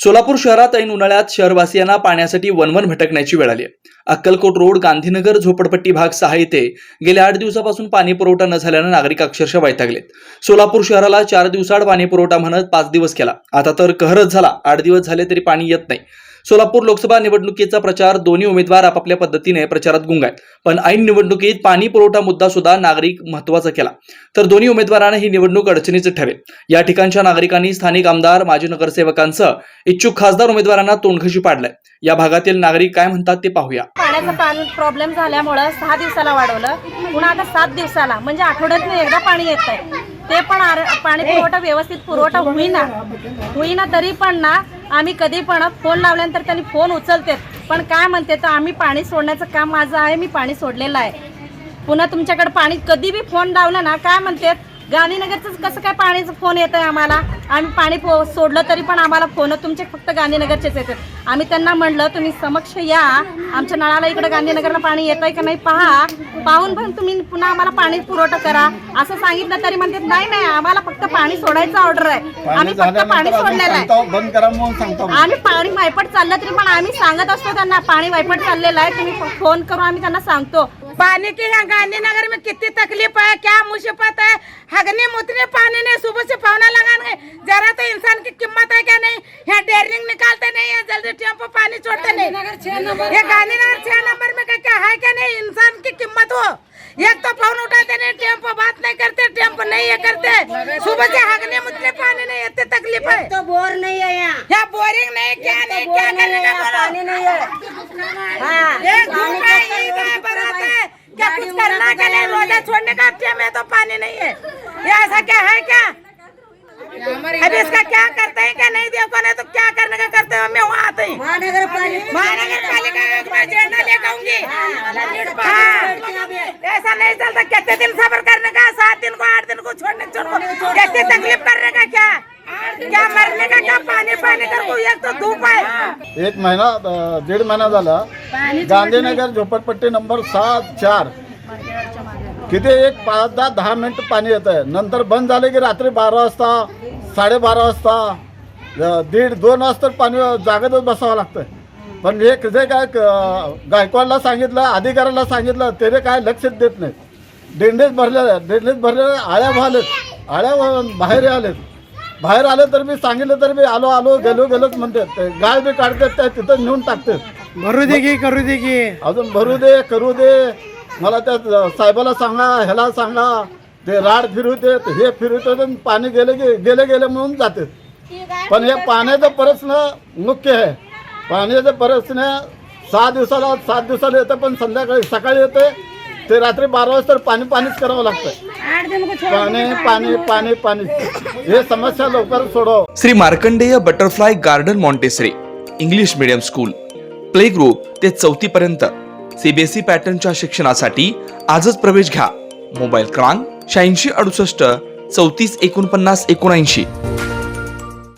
सोलापूर शहरात ऐन उन्हाळ्यात शहरवासियांना पाण्यासाठी वणवण भटकण्याची वेळ आली आहे. अक्कलकोट रोड, गांधीनगर, झोपडपट्टी भाग 6 येथे गेल्या 8 दिवसापासून पाणी पुरवठा न झाल्यानं नागरिक अक्षरशः वैतागलेत. सोलापूर शहराला 4 दिवसाआड पाणी पुरवठा म्हणत 5 दिवस केला. आता तर कहरच झाला. 8 दिवस झाले तरी पाणी येत नाही. सोलापूर लोकसभा निवडणुकीचा प्रचार दोन्ही उमेदवार आपापल्या पद्धतीने प्रचारात गुंग आहेत. पण ऐन निवडणुकीत पाणी पुरवठा मुद्दा सुद्धा नागरिक महत्त्वाचा केला तर दोन्ही उमेदवारांना ही निवडणूक अडचणीचं ठरेल. या ठिकाणच्या नागरिकांनी स्थानिक आमदार, माजी नगरसेवकांसह इच्छुक खासदार उमेदवारांना तोंडघशी पाडलाय. या भागातील नागरिक काय म्हणतात ते पाहूया. पाण्याचा प्रॉब्लेम झाल्यामुळे 6 दिवसाला वाढवलं, पुन्हा आता 7 दिवसाला म्हणजे आठवड्यातून एकदा पाणी येत आहे. ते पण पाणी पुरवठा व्यवस्थित पुरवठा होईना तरी पण ना आम्ही कधी पण फोन लावल्यानंतर त्यांनी फोन उचलतात. पण काय म्हणते तर आम्ही पाणी सोडण्याचं काम माझं आहे, मी पाणी सोडलेलं आहे. पुन्हा तुमच्याकडे पाणी कधी बी फोन लावलं ना काय म्हणतात, गांधीनगरचं कसं काय पाणीचं फोन येत आहे आम्हाला. आम्ही पाणी सोडलं तरी पण आम्हाला फोन तुमचे फक्त गांधीनगरचेच येतात. आम्ही त्यांना म्हणलं तुम्ही समक्ष या, आमच्या नळाला इकडे गांधीनगरला पाणी येत आहे का नाही पहा, पाहून पण तुम्ही पुन्हा आम्हाला पाणी पुरवठा करा असं सांगितलं तरी म्हणतात नाही आम्हाला फक्त पाणी सोडायचं ऑर्डर आहे, आम्ही फक्त पाणी सोडलेलं आहे, बंद करा म्हणून सांगतो. आम्ही पाणी वायपट चाललं तरी पण आम्ही सांगत असतो त्यांना पाणी वायपट चाललेलं आहे, तुम्ही फोन करून आम्ही त्यांना सांगतो. पानी की यहाँ गांधीनगर में कितनी तकलीफ है, क्या मुसीबत है, हगने मुतने पानी नहीं, सुबह से पौना लगान गए, जरा तो इंसान की कीमत है क्या नहीं. यहाँ डेरिंग निकालते नहीं है, जल्दी टेम्पो पानी छोड़ते नहीं. ये गांधीनगर 6 नंबर में क्या है क्या नहीं, इंसान की कीमत हो. एक तो फोन उठाते नहीं, टेम्पो बात नहीं करते, टेम्पो नहीं ये करते, सुबह से हगने मुतने पानी नहीं, इतनी तकलीफ है. तो बोर नहीं है यहाँ बोरिंग नहीं, क्या नहीं, क्या करने का बोलो. पानी नहीं है. ये धूप है, ईद है, बारात है, क्या कुछ करना क्या नहीं, रोजा छोड़ने का हफ्ते में तो पानी नहीं है. ये ऐसा क्या है क्या, अभी इसका क्या करते हैं क्या नहीं, देखो नहीं तो क्या करने का करते हैं. मैं वहाँ आते ही महानगर पालिका का झंडा लेकर आऊंगी. ऐसा नहीं चलता. कितने दिन सब्र करने का, 7 दिन को 8 दिन को छोड़ने कितनी तकलीफ करने का, क्या मरने का, क्या पानी कर को. एक तो धूप है. 1 महिना 1.5 महिना झाला गांधीनगर झोपडपट्टी नंबर 7-4 किती 5-10 मिनिट पाणी येत आहे. नंतर बंद झाले की रात्री 12 वाजता 12:30 वाजता 1:30-2 वाजता पाणी जागेतच बसावं लागतं. पण हे जे काय गायकवाडला सांगितलं, अधिकाऱ्याला सांगितलं, ते काय लक्षच देत नाहीत. डेंडेच भरलेले आळ्या बाहेर आले तर मी सांगितलं तर मी आलो गेलोच म्हणतात. गाय बी काढतात त्या तिथं नेऊन टाकतात. भरू दे की अजून भरू दे करू दे. मला त्या साहेबाला सांगा, ह्याला सांगा, ते राड फिरू देत, हे फिरू देत, पाणी गेले म्हणून जाते. पण हे पाण्याचा प्रश्न मुख्य आहे. पाण्याचा प्रश्न 6 दिवसाला येतं, पण सकाळी येते ते रात्री 12 वाजता पाणीच करावं लागतं. पाणी हे समस्या लवकर सोडव. Shri Markandeya butterfly garden montessori English medium school, play group ते 4थी पर्यंत सीबीएसई पॅटर्नच्या शिक्षणासाठी आजच प्रवेश घ्या. मोबाईल क्रमांक 8668 34 49 79.